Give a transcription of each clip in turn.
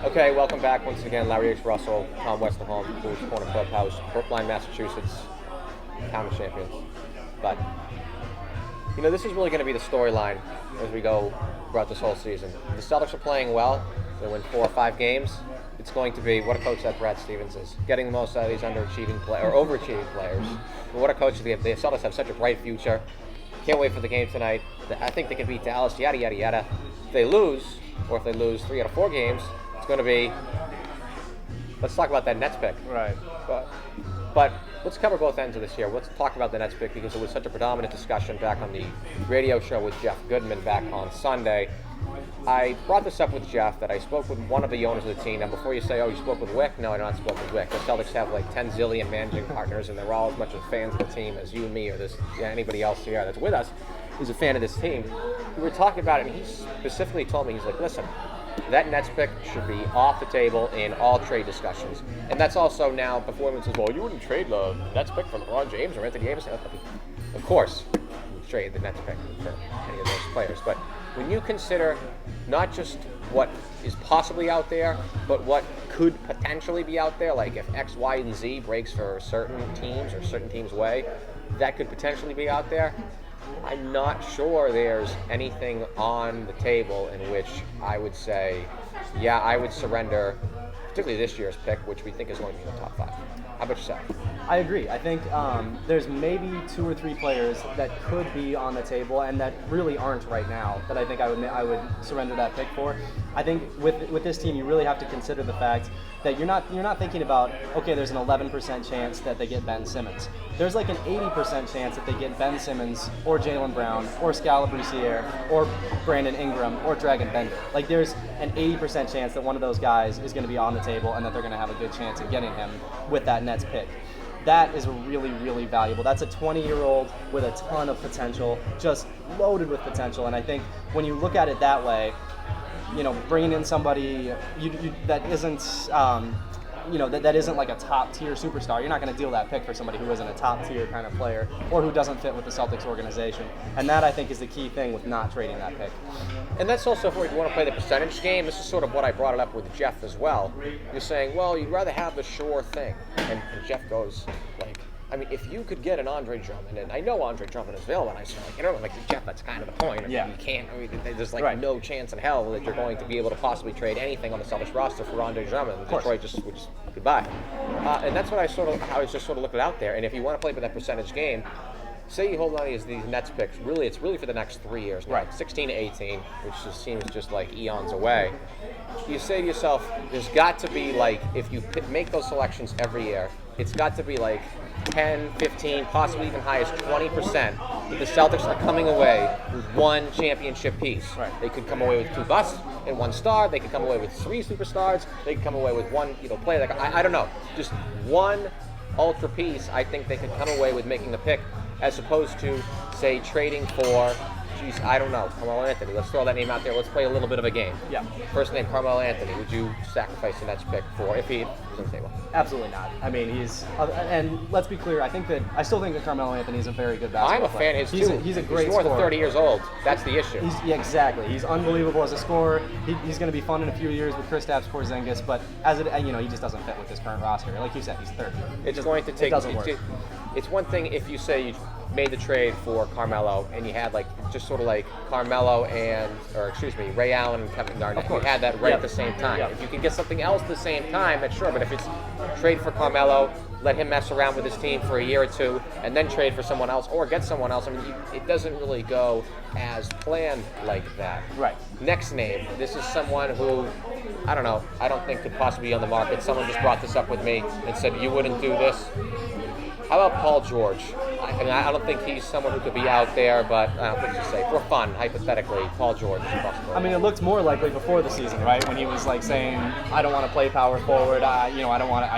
Okay, welcome back once again. Larry H. Russell, Tom Westerholm, Coolidge Corner Clubhouse, Brookline, Massachusetts, county champions. But, this is really going to be the storyline as we go throughout this whole season. The Celtics are playing well. They win 4 or 5 games. It's going to be what a coach that Brad Stevens is. Getting the most out of these underachieving or overachieving players. But what a coach the Celtics have such a bright future. Can't wait for the game tonight. I think they can beat Dallas, yada, yada, yada. If they lose, or if they lose 3 out of 4 games, it's going to be, let's talk about that Nets pick. Right. But let's cover both ends of this here. Let's talk about the Nets pick because it was such a predominant discussion back on the radio show with Jeff Goodman back on Sunday. I brought this up with Jeff that I spoke with one of the owners of the team. Now, before you say, oh, you spoke with Wick, no, I did not spoke with Wick. The Celtics have like 10 zillion managing partners, and they're all as much as fans of the team as you and me or anybody else here that's with us who's a fan of this team. We were talking about it, and he specifically told me, he's like, listen, that Nets pick should be off the table in all trade discussions. And that's also now, before everyone says, well, you wouldn't trade the Nets pick for LeBron James or Anthony Davis. Of course, you would trade the Nets pick for any of those players. But when you consider not just what is possibly out there, but what could potentially be out there, like if X, Y, and Z breaks for certain teams or certain teams' way, that could potentially be out there. I'm not sure there's anything on the table in which I would say, yeah, I would surrender, particularly this year's pick, which we think is going to be in the top 5. How about yourself? I agree. I think there's maybe 2 or 3 players that could be on the table and that really aren't right now that I think I would surrender that pick for. I think with this team, you really have to consider the fact that you're not thinking about, okay, there's an 11% chance that they get Ben Simmons. There's like an 80% chance that they get Ben Simmons or Jaylen Brown or Scalabrine or Brandon Ingram or Dragan Bender. Like there's an 80% chance that one of those guys is going to be on the table and that they're going to have a good chance of getting him with that Nets pick. That is really, really valuable. That's a 20-year-old with a ton of potential, just loaded with potential. And I think when you look at it that way, bringing in somebody that isn't, that isn't like a top-tier superstar, you're not going to deal that pick for somebody who isn't a top-tier kind of player or who doesn't fit with the Celtics organization. And that, I think, is the key thing with not trading that pick. And that's also if you want to play the percentage game. This is sort of what I brought it up with Jeff as well. You're saying, well, you'd rather have the sure thing. And Jeff goes, like, I mean, if you could get an Andre Drummond, and I know Andre Drummond is available, and I say, Jeff, that's kind of the point. Yeah. You can't, there's like no chance in hell that you're going to be able to possibly trade anything on the Celtics roster for Andre Drummond. Detroit just goodbye. And that's what I was just sort of looking out there. And if you want to play for that percentage game, say you hold on to these Nets picks, it's really for the next 3 years now, right. 16 to 18, which just seems just like eons away. You say to yourself, there's got to be like, if you make those selections every year, it's got to be like 10, 15, possibly even high as 20% that the Celtics are coming away with one championship piece. Right. They could come away with 2 busts and 1 star. They could come away with 3 superstars. They could come away with 1 player. I don't know. Just 1 ultra piece, I think they could come away with making the pick, as opposed to, say, trading for, I don't know, Carmelo Anthony. Let's throw that name out there. Let's play a little bit of a game. Yeah. First name, Carmelo Anthony. Would you sacrifice the Nets pick for if he was on the table? Absolutely not. I mean, and let's be clear, I still think that Carmelo Anthony is a very good basketball player. I'm a fan of his too. He's a great more scorer. than 30 years old. That's the issue. Exactly. He's unbelievable as a scorer. He's going to be fun in a few years with Kristaps Porzingis, but he just doesn't fit with this current roster. Like you said, he's 30. It's going to take. It doesn't work. It's one thing if you say you made the trade for Carmelo and you had just sort of like Carmelo Ray Allen and Kevin Garnett. You had that right at the same time. If you can get something else at the same time, that's sure. But if it's trade for Carmelo, let him mess around with his team for a year or 2, and then trade for someone else or get someone else. I mean, it doesn't really go as planned like that. Right. Next name. This is someone who, I don't know, I don't think could possibly be on the market. Someone just brought this up with me and said, you wouldn't do this. How about Paul George? I don't think he's someone who could be out there, but what you say? For fun, hypothetically, Paul George is possible. I mean, it looked more likely before the season, right? When he was like saying, "I don't want to play power forward. I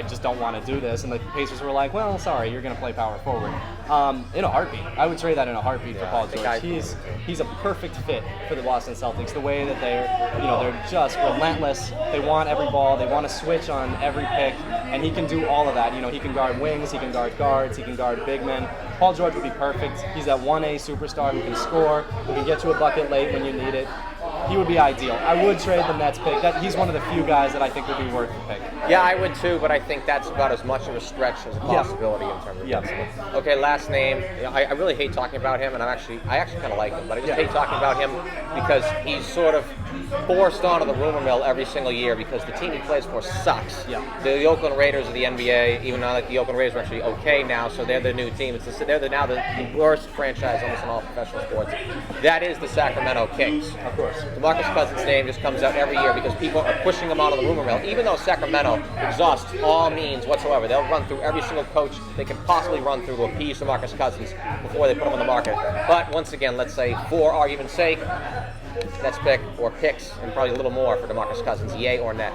just don't want to do this." And the Pacers were like, "Well, sorry, you're going to play power forward." In a heartbeat, I would trade that in a heartbeat for Paul George. He's a perfect fit for the Boston Celtics. The way that they're just relentless. They want every ball. They want to switch on every pick, and he can do all of that. He can guard wings. He can guard guards. He can guard big men. Paul George would be perfect. He's that 1A superstar who can score, who can get you a bucket late when you need it. he would be ideal. I would trade the Nets pick. He's one of the few guys that I think would be worth the pick. Yeah, I would too, but I think that's about as much of a stretch as a possibility in terms of Yeah. Okay, last name. I really hate talking about him, and I actually kind of like him, but I just hate talking about him because he's sort of forced onto the rumor mill every single year because the team he plays for sucks. Yeah. The Oakland Raiders of the NBA, even though like the Oakland Raiders are actually okay now, so they're the new team. They're now the worst franchise almost in all professional sports. That is the Sacramento Kings. Of course. DeMarcus Cousins' name just comes out every year because people are pushing him out of the rumor mill, even though Sacramento exhausts all means whatsoever. They'll run through every single coach they can possibly run through to appease DeMarcus Cousins before they put him on the market. But once again, let's say for argument's sake, Nets pick or picks and probably a little more for DeMarcus Cousins, yay or nay?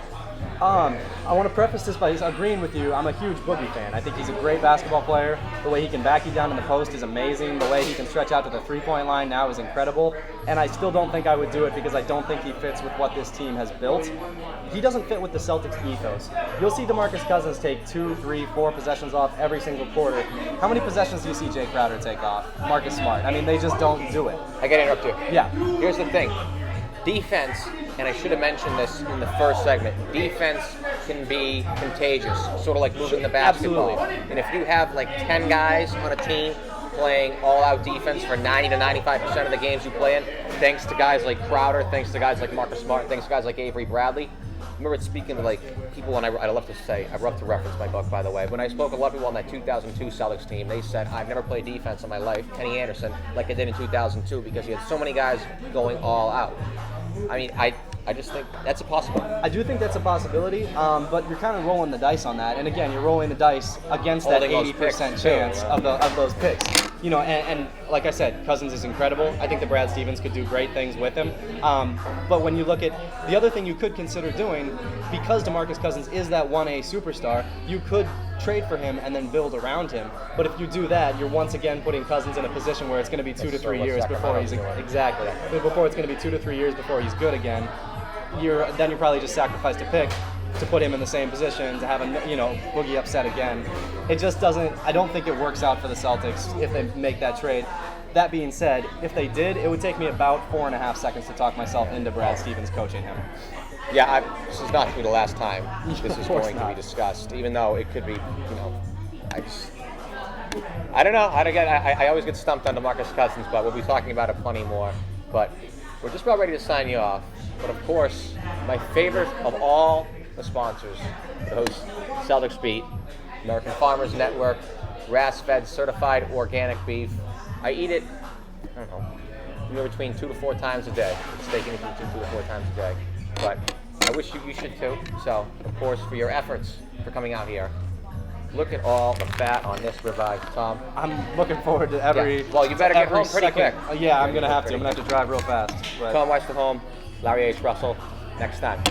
I want to preface this by agreeing with you. I'm a huge Boogie fan. I think he's a great basketball player. The way he can back you down in the post is amazing. The way he can stretch out to the three-point line now is incredible. And I still don't think I would do it because I don't think he fits with what this team has built. He doesn't fit with the Celtics ethos. You'll see DeMarcus Cousins take 2, 3, 4 possessions off every single quarter. How many possessions do you see Jay Crowder take off? Marcus Smart. I mean, they just don't do it. I gotta interrupt you. Yeah. Here's the thing. Defense, and I should have mentioned this in the first segment, defense can be contagious, sort of like moving the basketball. Absolutely. And if you have like 10 guys on a team playing all-out defense for 90 to 95% of the games you play in, thanks to guys like Crowder, thanks to guys like Marcus Smart, thanks to guys like Avery Bradley. I remember speaking to like people, and I love to say, I love to reference my book, by the way. When I spoke to a lot of people on that 2002 Celtics team, they said, I've never played defense in my life, Kenny Anderson, like I did in 2002, because he had so many guys going all out. I mean, I just think that's a possibility. I do think that's a possibility, but you're kind of rolling the dice on that. And again, you're rolling the dice against that 80% chance of those picks. You know, and like I said, Cousins is incredible. I think that Brad Stevens could do great things with him. But when you look at the other thing you could consider doing, because DeMarcus Cousins is that 1A superstar, you could trade for him and then build around him. But if you do that, you're once again putting Cousins in a position where it's going to be 2 to 3 years before he's before it's going to be 2 to 3 years before he's good again. You're probably just sacrificed a pick to put him in the same position to have Boogie upset again. It just doesn't. I don't think it works out for the Celtics if they make that trade. That being said, if they did, it would take me about 4.5 seconds to talk myself into Brad Stevens coaching him. Yeah, this is not going to be the last time this is going to be discussed, even though it could be, I don't know. I always get stumped on DeMarcus Cousins, but we'll be talking about it plenty more. But we're just about ready to sign you off. But of course, my favorite of all the sponsors, the host Celtics Beat, American Farmers Network, grass-fed certified organic beef. I eat it, I don't know, anywhere between 2 to 4 times a day. Steak and between 2 to 4 times a day. But I wish you should too. So, of course, for your efforts for coming out here. Look at all the fat on this ribeye, Tom. I'm looking forward to every. Yeah. Well, you better get home pretty quick. Yeah, I'm gonna have to. I'm gonna have to drive real fast. But. Tom Westerholm, Larry H. Russell. Next time.